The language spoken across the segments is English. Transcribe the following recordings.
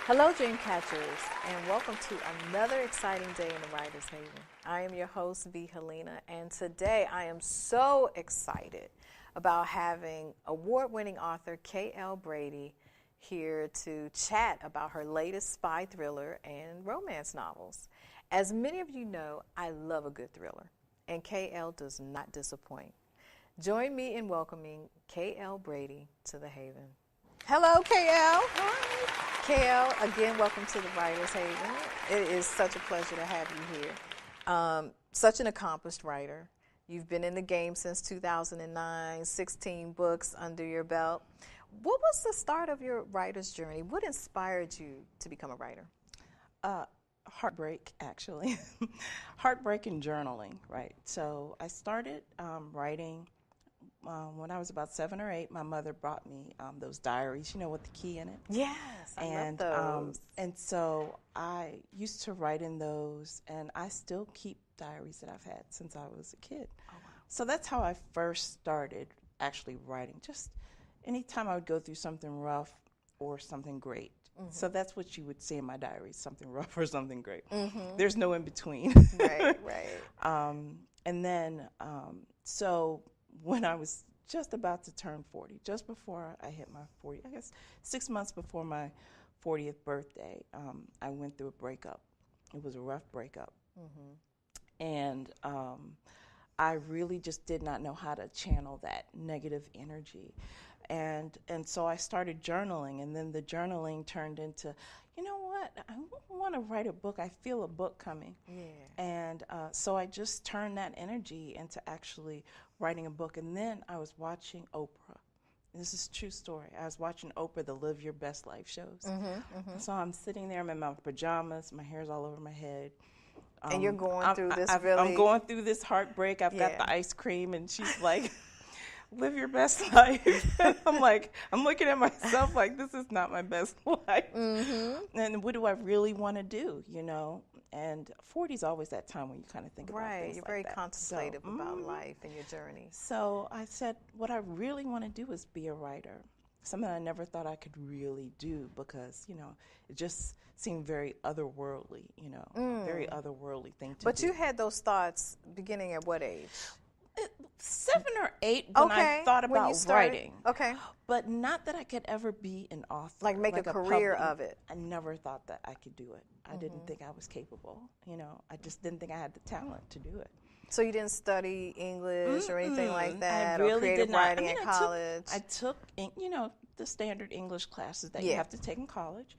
Hello, Dreamcatchers, and welcome to another exciting day in the Writer's Haven. I am your host, V Helena, and today I am so excited about having award-winning author K.L. Brady here to chat about her latest spy thriller and romance novels. As many of you know, I love a good thriller, and K.L. does not disappoint. Join me in welcoming K.L. Brady to the Haven. Hello, K.L. Hi. K.L., again, welcome to the Writer's Haven. It is such a pleasure to have you here. Such an accomplished writer. You've been in the game since 2009, 16 books under your belt. What was the start of your writer's journey? What inspired you to become a writer? Heartbreak, actually. Heartbreak and journaling, right? So I started writing when I was about 7 or 8. My mother brought me those diaries, with the key in it. Yes, I love those. And so I used to write in those, and I still keep diaries that I've had since I was a kid. Oh, wow. So that's how I first started actually writing. Just anytime I would go through something rough or something great. Mm-hmm. So that's what you would see in my diary, something rough or something great. Mm-hmm. There's no in between. Right, right. And then, so when I was just about to turn 40, just before I hit my 40, I guess 6 months before my 40th birthday, I went through a breakup. It was a rough breakup. Mm-hmm. And I really just did not know how to channel that negative energy. And so I started journaling, and then the journaling turned into, you know what, I want to write a book. I feel a book coming. Yeah. And so I just turned that energy into actually writing a book. And then I was watching Oprah. This is a true story. I was watching Oprah, the Live Your Best Life shows. Mm-hmm, mm-hmm. So I'm sitting there, I'm in my pajamas, my hair's all over my head. And you're going through this I'm going through this heartbreak. I've got the ice cream, and she's like, live your best life. I'm like, I'm looking at myself like, this is not my best life. Mm-hmm. And what do I really want to do, And 40 is always that time when you kind of think about things right, you're like very that. contemplative about life and your journey. So I said, what I really want to do is be a writer. Something I never thought I could really do because, it just seemed very otherworldly, very otherworldly thing to do. But you had those thoughts beginning at what age? 7 or 8 when I thought about writing. Okay. But not that I could ever be an author. Like make a career of it. I never thought that I could do it. I didn't think I was capable. I just didn't think I had the talent to do it. So you didn't study English or anything like that? I really or creative did not. writing in college? I took, the standard English classes that you have to take in college.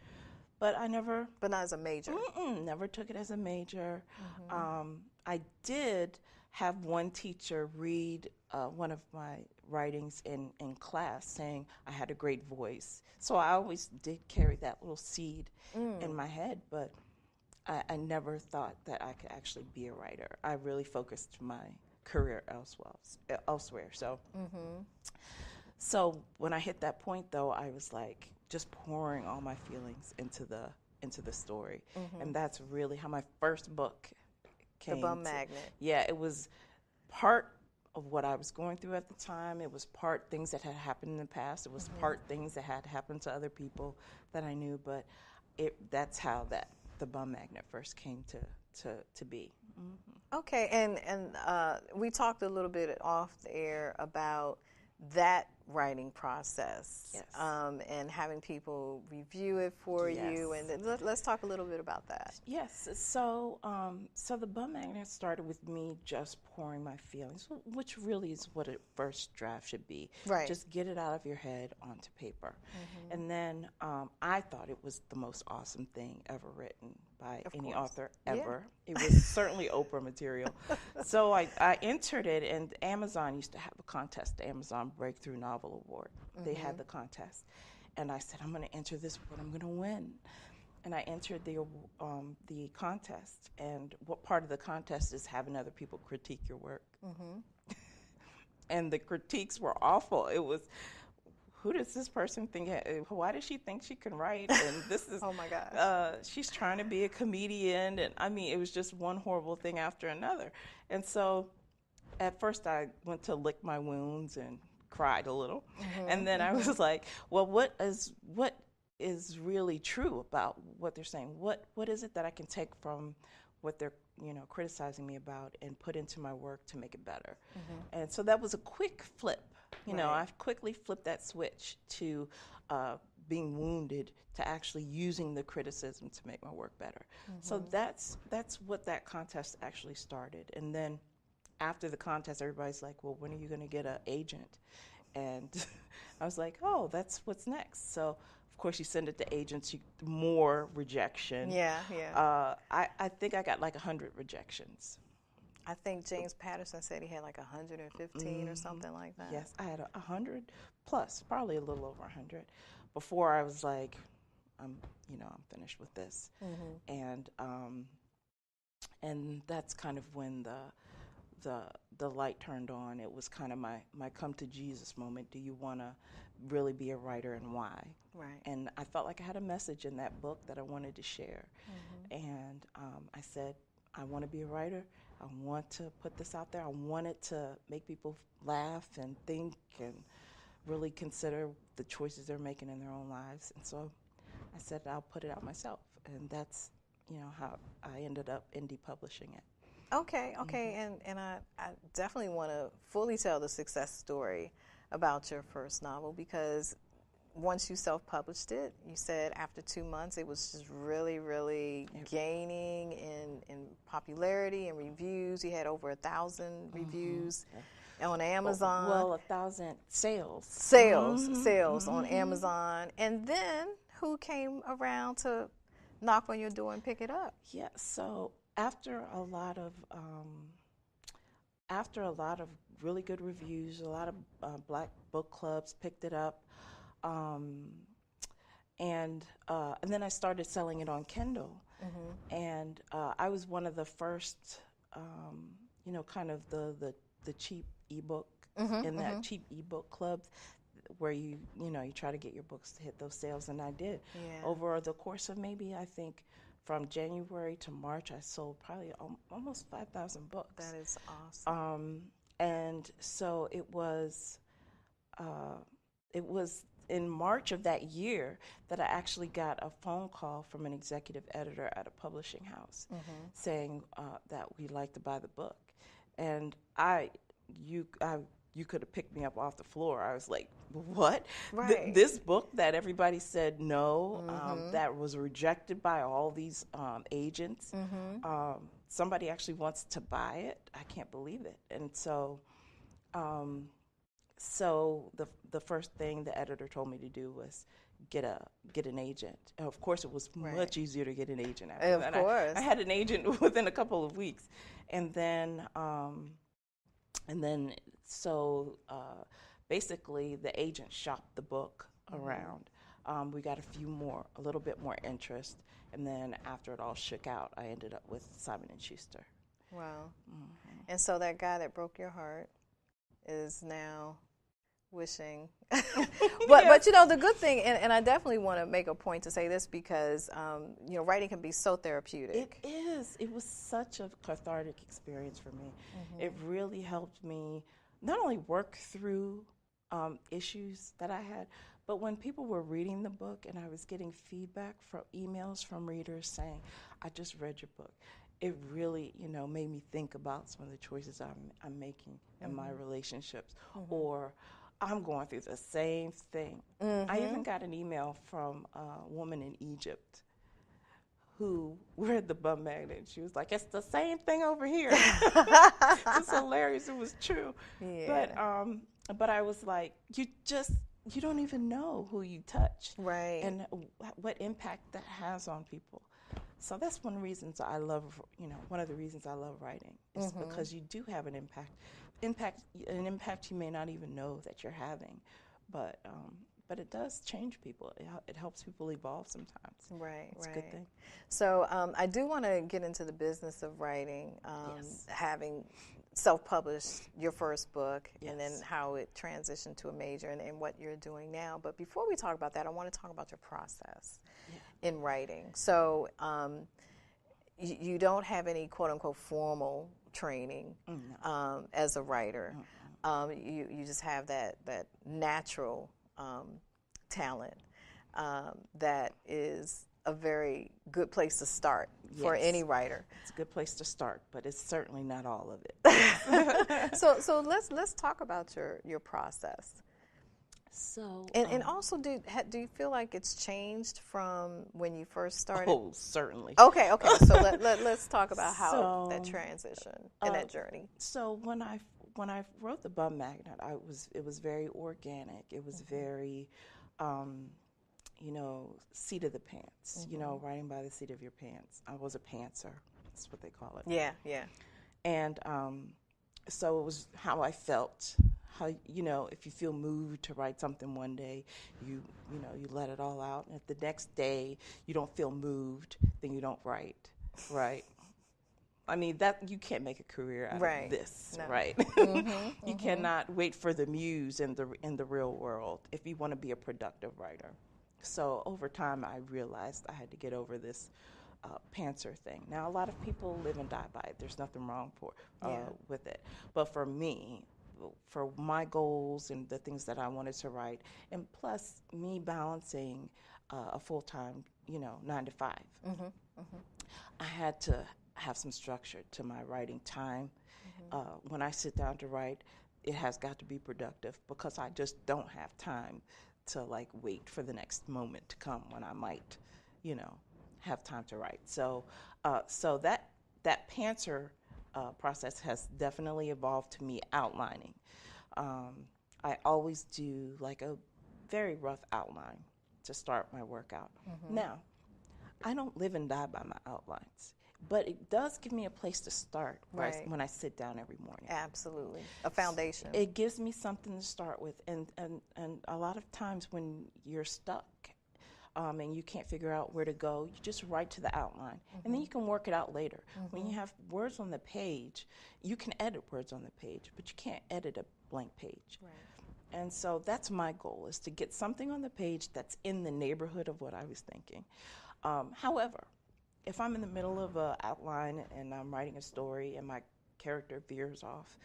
But I never... But not as a major? Never took it as a major. I did have one teacher read one of my writings in class saying I had a great voice. So I always did carry that little seed in my head, but I never thought that I could actually be a writer. I really focused my career elsewhere. So when I hit that point, though, I was like just pouring all my feelings into the story. And that's really how my first book came. The Bum Magnet. Yeah, it was part of what I was going through at the time. It was part things that had happened in the past. It was part things that had happened to other people that I knew. But that's how the Bum Magnet first came to be. Mm-hmm. Okay, and we talked a little bit off the air about that writing process, yes. And having people review it for you, and let's talk a little bit about that. Yes, so the Bum Magnet started with me just pouring my feelings, which really is what a first draft should be. Right. Just get it out of your head onto paper. And then I thought it was the most awesome thing ever written by any author ever. Yeah. It was certainly Oprah material. So I entered it, and Amazon used to have a contest, the Amazon Breakthrough Novel Award. They had the contest. And I said, I'm going to enter this award. I'm going to win. And I entered the contest. And what part of the contest is having other people critique your work. And the critiques were awful. It was, who does this person think? Why does she think she can write? And this is, oh my gosh. She's trying to be a comedian. And I mean, it was just one horrible thing after another. And so at first I went to lick my wounds and cried a little. And then I was like, well, what is really true about what they're saying. What is it that I can take from what they're criticizing me about and put into my work to make it better? And so that was a quick flip. I quickly flipped that switch to being wounded to actually using the criticism to make my work better. So that's what that contest actually started. And then after the contest, everybody's like, well, when are you going to get an agent? And I was like, oh, that's what's next. So of course you send it to agents, more rejection. Yeah. I think I got like 100 rejections. I think James Patterson said he had like 115 or something like that. Yes, I had 100 plus, probably a little over 100, before I was like, I'm finished with this. And that's kind of when the light turned on. It was kind of my come to Jesus moment. Do you want to really be a writer, and why? Right. And I felt like I had a message in that book that I wanted to share. And I said, I want to be a writer. I want to put this out there. I want it to make people laugh and think and really consider the choices they're making in their own lives. And so I said, I'll put it out myself. And that's, how I ended up indie publishing it. Okay. And I definitely want to fully tell the success story about your first novel, because once you self-published it, you said after 2 months it was just really, really gaining in popularity and reviews. You had over 1,000 reviews on Amazon. Well, 1,000 sales. Sales on Amazon. And then who came around to knock on your door and pick it up? Yeah, so after a lot of really good reviews, a lot of Black book clubs picked it up, and then I started selling it on Kindle, and I was one of the first, kind of the cheap ebook that cheap ebook clubs, where you try to get your books to hit those sales, and I did. Yeah. Over the course of maybe, I think, from January to March, I sold probably almost 5,000 books. That is awesome. And so it was in March of that year that I actually got a phone call from an executive editor at a publishing house saying that we'd like to buy the book. And you could have picked me up off the floor. I was like, what? Right. This book that everybody said no, that was rejected by all these agents, somebody actually wants to buy it. I can't believe it. And so the first thing the editor told me to do was get an agent. And of course, it was much easier to get an agent after that. Of course. I had an agent within a couple of weeks. And then basically the agent shopped the book around. We got a little bit more interest, and then after it all shook out, I ended up with Simon Shuster. Wow. And so that guy that broke your heart is now wishing. But the good thing, and I definitely want to make a point to say this, because writing can be so therapeutic. It is. It was such a cathartic experience for me. It really helped me not only work through issues that I had, but when people were reading the book and I was getting feedback from emails from readers saying, I just read your book, it really, made me think about some of the choices I'm making in my relationships, or I'm going through the same thing. I even got an email from a woman in Egypt who read The Bum Magnet. She was like, it's the same thing over here. It's hilarious. It was true. Yeah. But I was like, you don't even know who you touch. Right. And what impact that has on people. So that's one of the reasons I love writing, is because you do have an impact you may not even know that you're having, but it does change people. It helps people evolve sometimes. Right, it's a good thing. So I do want to get into the business of writing, having self-published your first book, and then how it transitioned to a major, and what you're doing now. But before we talk about that, I want to talk about your process in writing. So you don't have any quote-unquote formal training as a writer. You just have that natural talent. that is a very good place to start for Yes. any writer. It's a good place to start, but it's certainly not all of it. So let's talk about your process. So And also, do you feel like it's changed from when you first started? oh, certainly. Okay. So let's talk about how that transition and that journey. So when I wrote The Bum Magnet, it was very organic. It was very, seat of the pants. Writing by the seat of your pants. I was a pantser. That's what they call it. Yeah. And so it was how I felt. How if you feel moved to write something one day, you let it all out, and if the next day you don't feel moved, then you don't write, right? I mean, that you can't make a career out of this, right? You cannot wait for the muse in the real world if you want to be a productive writer. So over time, I realized I had to get over this pantser thing. Now, a lot of people live and die by it. There's nothing wrong with it, but for me, for my goals and the things that I wanted to write, and plus me balancing a full-time, 9 to 5, I had to have some structure to my writing time. When I sit down to write, it has got to be productive because I just don't have time to wait for the next moment to come when I might, have time to write. So that pantser process has definitely evolved to me outlining. I always do a very rough outline to start my work out. Now, I don't live and die by my outlines, but it does give me a place to start when I sit down every morning. Absolutely. A foundation. It gives me something to start with, and a lot of times when you're stuck and you can't figure out where to go, you just write to the outline, and then you can work it out later. When you have words on the page, you can edit words on the page, but you can't edit a blank page. Right. And so that's my goal, is to get something on the page that's in the neighborhood of what I was thinking. However, if I'm in the middle of an outline and I'm writing a story and my character veers off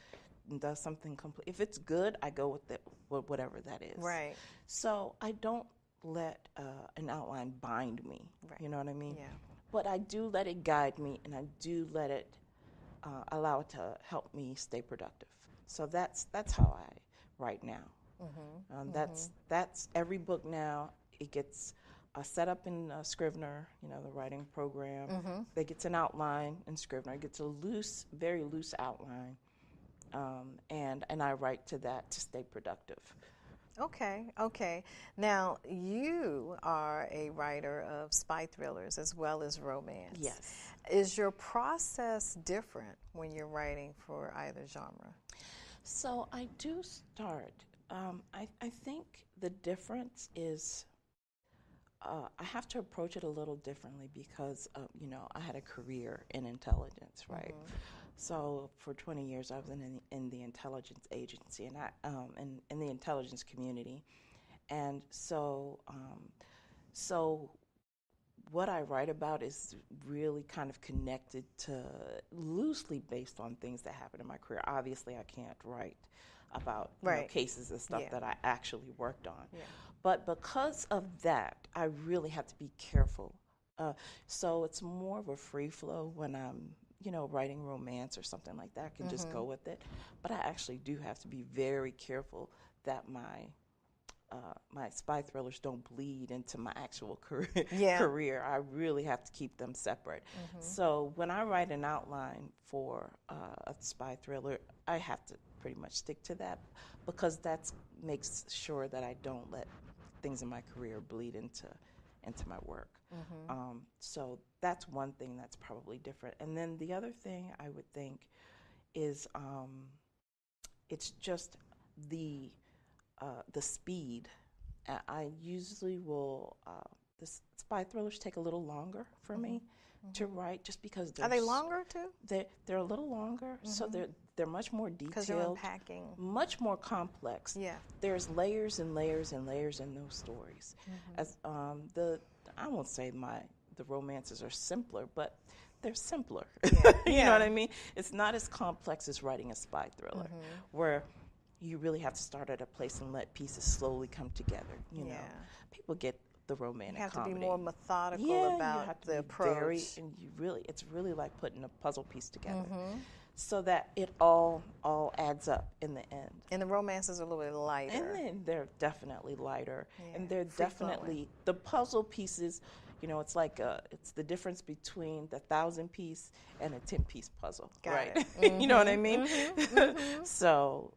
and does something complete, if it's good, I go with it, whatever that is. Right. So I don't let an outline bind me. Right. You know what I mean? Yeah. But I do let it guide me, and I do let it allow it to help me stay productive. So that's how I write now. That's every book now. It gets set up in Scrivener, the writing program. It gets an outline in Scrivener. It gets a very loose outline, and I write to that to stay productive. Okay. Now, you are a writer of spy thrillers as well as romance. Yes. Is your process different when you're writing for either genre? So I do start. I think the difference is I have to approach it a little differently because, I had a career in intelligence, right? So for 20 years, I was in the intelligence agency and in the intelligence community, and so what I write about is really kind of connected to, loosely based on things that happened in my career. Obviously, I can't write about cases and stuff that I actually worked on, but because of that, I really have to be careful. So it's more of a free flow when I'm writing romance or something like that. I can just go with it. But I actually do have to be very careful that my spy thrillers don't bleed into my actual career. I really have to keep them separate. So when I write an outline for a spy thriller, I have to pretty much stick to that because that makes sure that I don't let things in my career bleed into my work. So that's one thing that's probably different. And then the other thing I would think is it's just the speed. I usually will, the spy thrillers take a little longer for me to write just because they're... Are they longer too? They're a little longer, so they're much more detailed. Because you're unpacking. Much more complex. Yeah. There's layers and layers and layers in those stories. As I won't say the romances are simpler, but they're simpler. You know what I mean? It's not as complex as writing a spy thriller, where you really have to start at a place and let pieces slowly come together. You know, people get the romantic You have comedy. to be more methodical You about have to the be approach. and it's really like putting a puzzle piece together, Mm-hmm. so that it all adds up in the end. And the romances are a little bit lighter. And then they're definitely lighter, Yeah, and they're definitely the puzzle pieces. It's like it's the difference between the 1,000-piece and a 10-piece puzzle, Got right? it. Mm-hmm. You know what I mean? Mm-hmm. Mm-hmm. So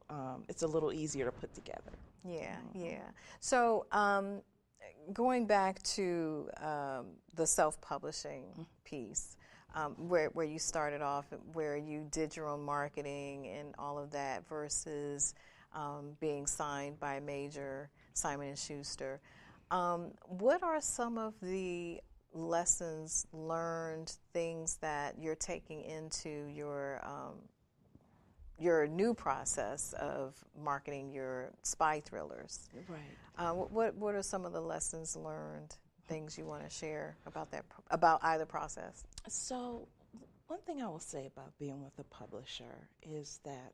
it's a little easier to put together. Yeah, yeah. So going back to the self-publishing piece, where you started off, where you did your own marketing and all of that, versus being signed by a major, Simon Shuster. What are some of the lessons learned, things that you're taking into your new process of marketing your spy thrillers? Right. What are some of the lessons learned, things you want to share about either process? So one thing I will say about being with a publisher is that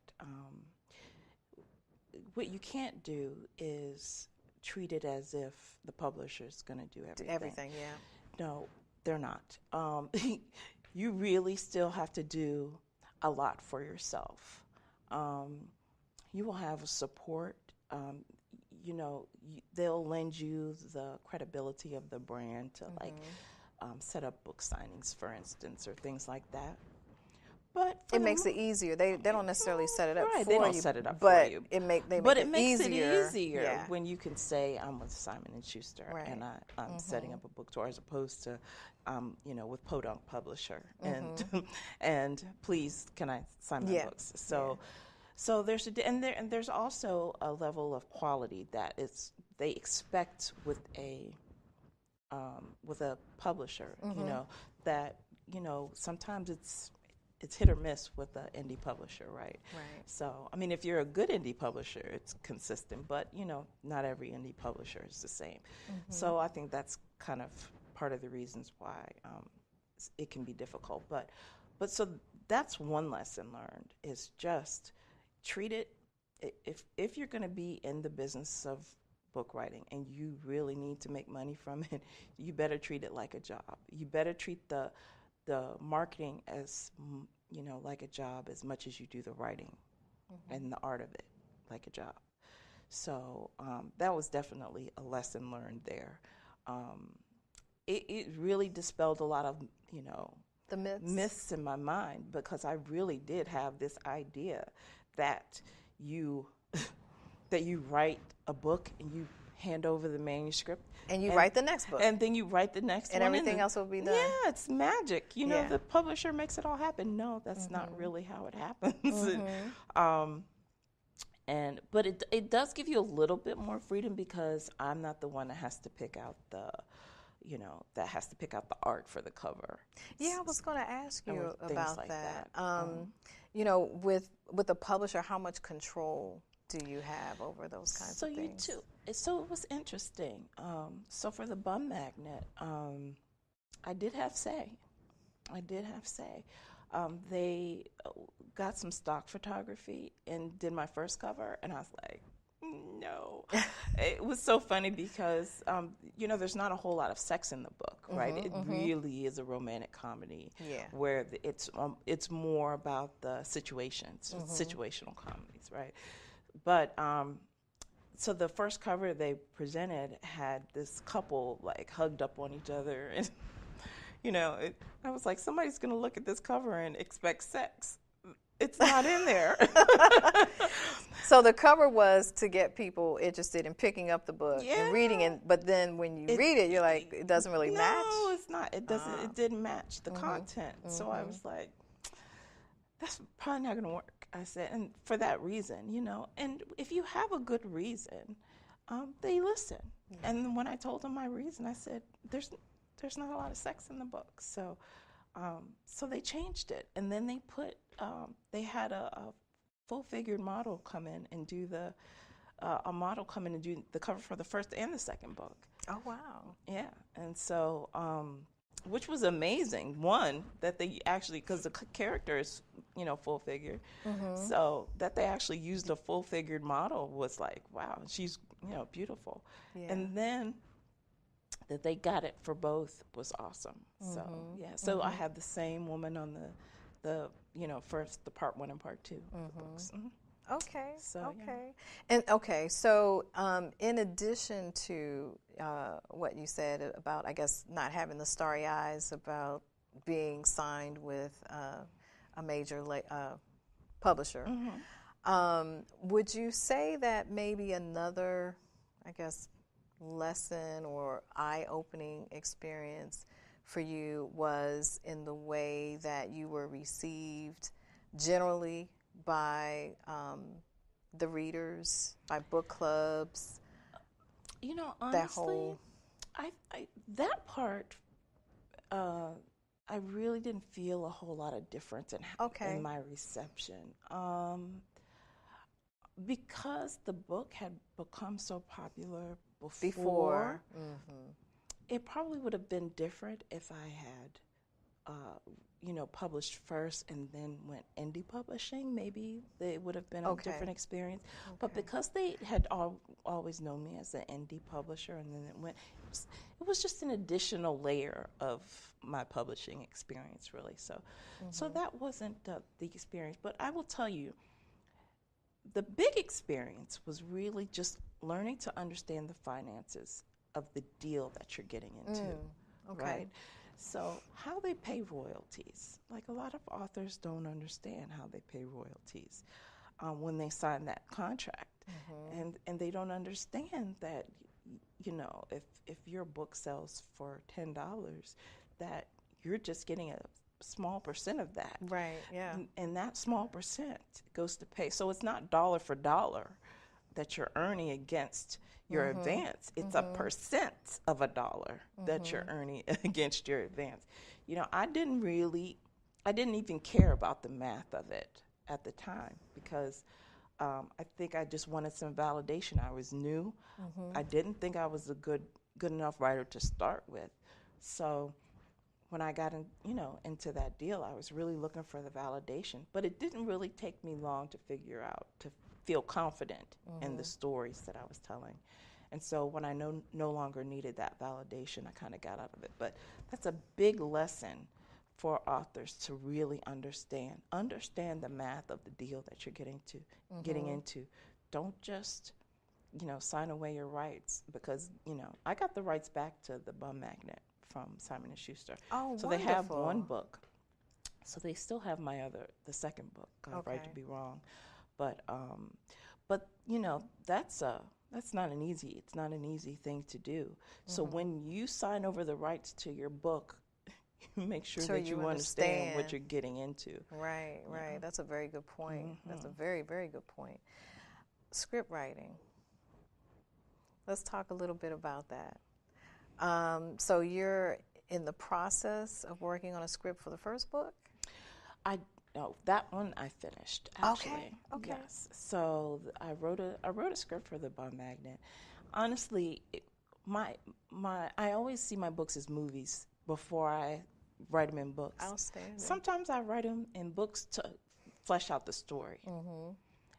what you can't do is treat it as if the publisher is going to do everything. Everything, yeah. No, they're not. You really still have to do a lot for yourself. You will have support. They'll lend you the credibility of the brand to set up book signings, for instance, or things like that. But it makes it easier. They don't necessarily set it up for you. They don't set it up for you. It makes it easier yeah. when you can say, I'm with Simon and Schuster, right. and I'm setting up a book tour, as opposed to, with Podunk Publisher, and please, can I sign my books? So there's there's also a level of quality that they expect with a publisher. That sometimes it's hit or miss with an indie publisher, right? Right. So, I mean, if you're a good indie publisher, it's consistent, but, not every indie publisher is the same. So I think that's kind of part of the reasons why it can be difficult. But so that's one lesson learned, is just treat it, if you're going to be in the business of book writing and you really need to make money from it, you better treat it like a job. You better treat the marketing as, like a job, as much as you do the writing and the art of it like a job. So that was definitely a lesson learned there. It really dispelled a lot of, the myths in my mind, because I really did have this idea that you write a book and you hand over the manuscript. And you write the next book. And then you write the next one. And everything else will be done. Yeah, it's magic. The publisher makes it all happen. No, that's not really how it happens. But it does give you a little bit more freedom, because I'm not the one that has to pick out the art for the cover. Yeah, I was going to ask you about like that. that. With a publisher, how much control do you have over those kinds of things? So it was interesting. So for the Bum Magnet, I did have say. They got some stock photography and did my first cover, and I was like, no. It was so funny because, there's not a whole lot of sex in the book, right? It really is a romantic comedy, where it's more about the situations, situational comedies, right? But so the first cover they presented had this couple hugged up on each other, and I was like, somebody's going to look at this cover and expect sex. It's not in there. So the cover was to get people interested in picking up the book and reading it, but then when you read it, you're like, it doesn't really match? No, it's not. It doesn't. It didn't match the content. So I was like, that's probably not going to work. I said, and for that reason, and if you have a good reason, they listen. Yeah. And when I told them my reason, I said, there's not a lot of sex in the book. So they changed it, and then they had a full-figured model come in and do the cover for the first and the second book. Oh wow! Yeah, and so which was amazing. One, that they actually, because the character is full-figured, so that they actually used a full-figured model was like, wow, she's beautiful. Yeah. And then that they got it for both was awesome. So yeah, so I have the same woman on the first the part 1 and part 2 of the books. Okay. So, okay. And okay. So, in addition to what you said about, I guess, not having the starry eyes about being signed with a major publisher, would you say that maybe another, I guess, lesson or eye-opening experience for you was in the way that you were received generally by the readers, by book clubs? Honestly, that part, I really didn't feel a whole lot of difference in my reception. Because the book had become so popular before. It probably would have been different if I had published first and then went indie publishing. Maybe it would have been a different experience. But because they had always known me as an indie publisher, and then it was just an additional layer of my publishing experience, really. So that wasn't the experience. But I will tell you, the big experience was really just learning to understand the finances of the deal that you're getting into, right? So how they pay royalties. Like, a lot of authors don't understand how they pay royalties when they sign that contract. And they don't understand that, if your book sells for $10, that you're just getting a small percent of that. Right, yeah. And that small percent goes to pay. So it's not dollar for dollar that you're earning against your advance. It's a percent of a dollar that you're earning against your advance. I didn't even care about the math of it at the time, because I think I just wanted some validation. I was new. I didn't think I was a good enough writer to start with. So when I got into that deal, I was really looking for the validation. But it didn't really take me long to feel confident in the stories that I was telling. And so when I no longer needed that validation, I kind of got out of it. But that's a big lesson for authors to really understand the math of the deal that you're getting into. Don't just sign away your rights, because I got the rights back to The Bum Magnet from Simon and Schuster. Oh, so wonderful. They have one book. So they still have the second book, Right to Be Wrong. But that's not an easy thing to do. So when you sign over the rights to your book, you make sure that you understand what you're getting into. Right. That's a very good point. That's a very, very good point. Script writing. Let's talk a little bit about that. So you're in the process of working on a script for the first book? No, that one I finished, actually. Okay. Yes. So I wrote a script for The Bum Magnet. Honestly, I always see my books as movies before I write them in books. Outstanding. Sometimes I write them in books to flesh out the story.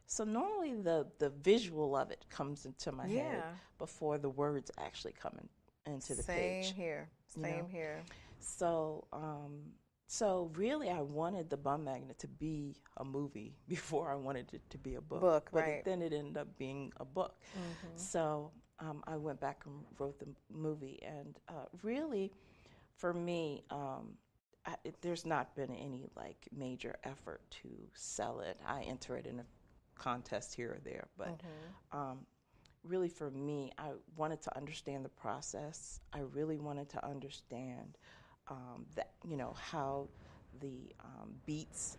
So normally the visual of it comes into my head before the words actually come into the page. Same here. So really, I wanted The Bum Magnet to be a movie before I wanted it to be a book. But then it ended up being a book. So I went back and wrote the movie. And really, for me, there's not been any major effort to sell it. I enter it in a contest here or there. But really, for me, I wanted to understand the process. I really wanted to understand that how the beats,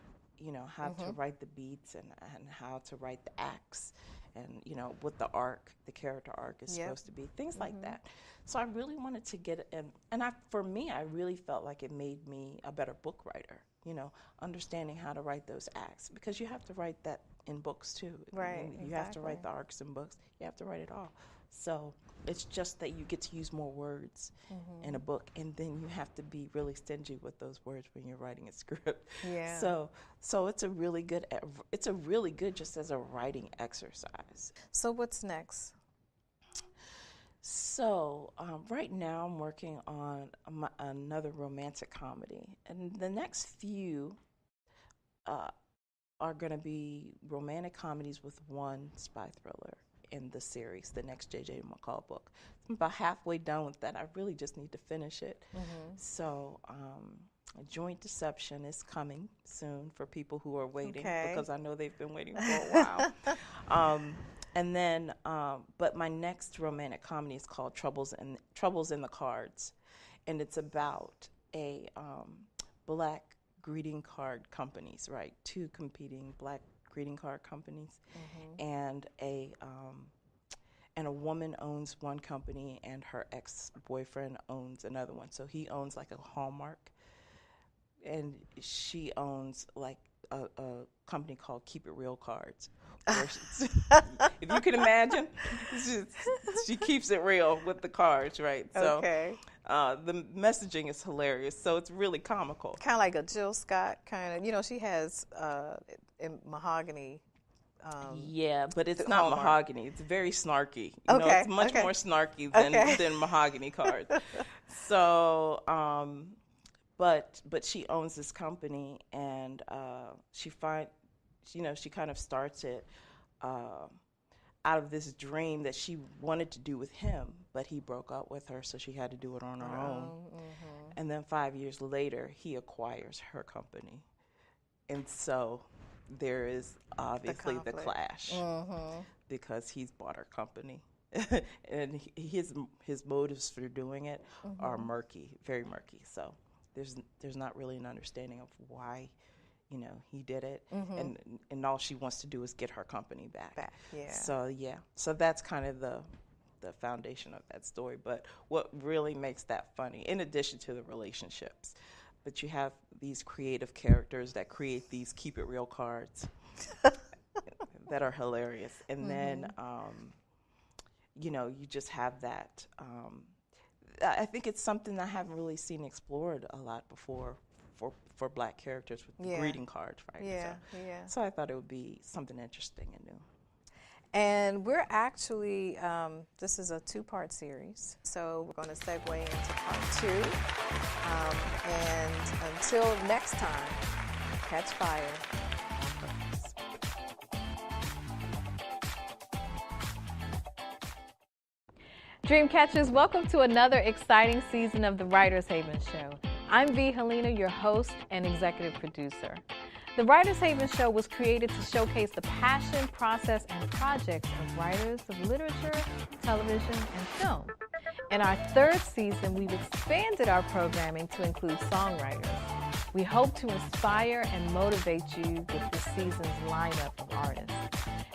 how to write the beats and how to write the acts, and what the character arc is supposed to be, things like that. So I really wanted to get it, and for me, I really felt like it made me a better book writer. Understanding how to write those acts, because you have to write that in books too. Right. You have to write the arcs in books. You have to write it all. So it's just that you get to use more words in a book, and then you have to be really stingy with those words when you're writing a script. Yeah. So it's a really good just as a writing exercise. So what's next? So right now I'm working on another romantic comedy, and the next few are going to be romantic comedies with one spy thriller in the series, the next J.J. McCall book. I'm about halfway done with that. I really just need to finish it. So Joint Deception is coming soon for people who are waiting, because I know they've been waiting for a while. And then, but my next romantic comedy is called Troubles in the Cards, and it's about a black greeting card companies, right? Two competing black greeting card companies, and a woman owns one company, and her ex-boyfriend owns another one. So he owns like a Hallmark, and she owns like a company called Keep It Real Cards. If you can imagine, she keeps it real with the cards, right? So the messaging is hilarious, so it's really comical. Kind of like a Jill Scott kind of, she has in mahogany. Yeah, but it's not Hallmark. Mahogany. It's very snarky. It's much more snarky than mahogany cards. So, but she owns this company, and she kind of starts it out of this dream that she wanted to do with him, but he broke up with her, so she had to do it on her own. And then 5 years later, he acquires her company. And so there is obviously the clash, because he's bought her company. And his motives for doing it are murky, very murky. So there's not really an understanding of why he did it, and all she wants to do is get her company back. So that's kind of the foundation of that story. But what really makes that funny, in addition to the relationships, but you have these creative characters that create these Keep It Real cards that are hilarious, and then you just have that. I think it's something I haven't really seen explored a lot before for black characters with the greeting cards, right? So I thought it would be something interesting and new. And we're actually, this is a 2-part series, so we're going to segue into part 2. And until next time, catch fire on purpose. Dreamcatchers, welcome to another exciting season of the Writers Haven Show. I'm V Helena, your host and executive producer. The Writers Haven Show was created to showcase the passion, process, and projects of writers of literature, television, and film. In our 3rd season, we've expanded our programming to include songwriters. We hope to inspire and motivate you with this season's lineup of artists.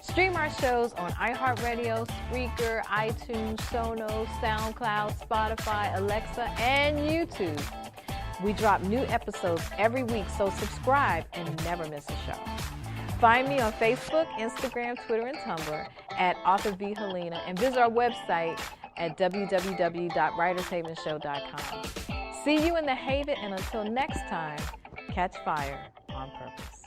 Stream our shows on iHeartRadio, Spreaker, iTunes, Sonos, SoundCloud, Spotify, Alexa, and YouTube. We drop new episodes every week, so subscribe and never miss a show. Find me on Facebook, Instagram, Twitter, and Tumblr at author V Helena, and visit our website at www.writershavenshow.com. See you in the Haven, and until next time, catch fire on purpose.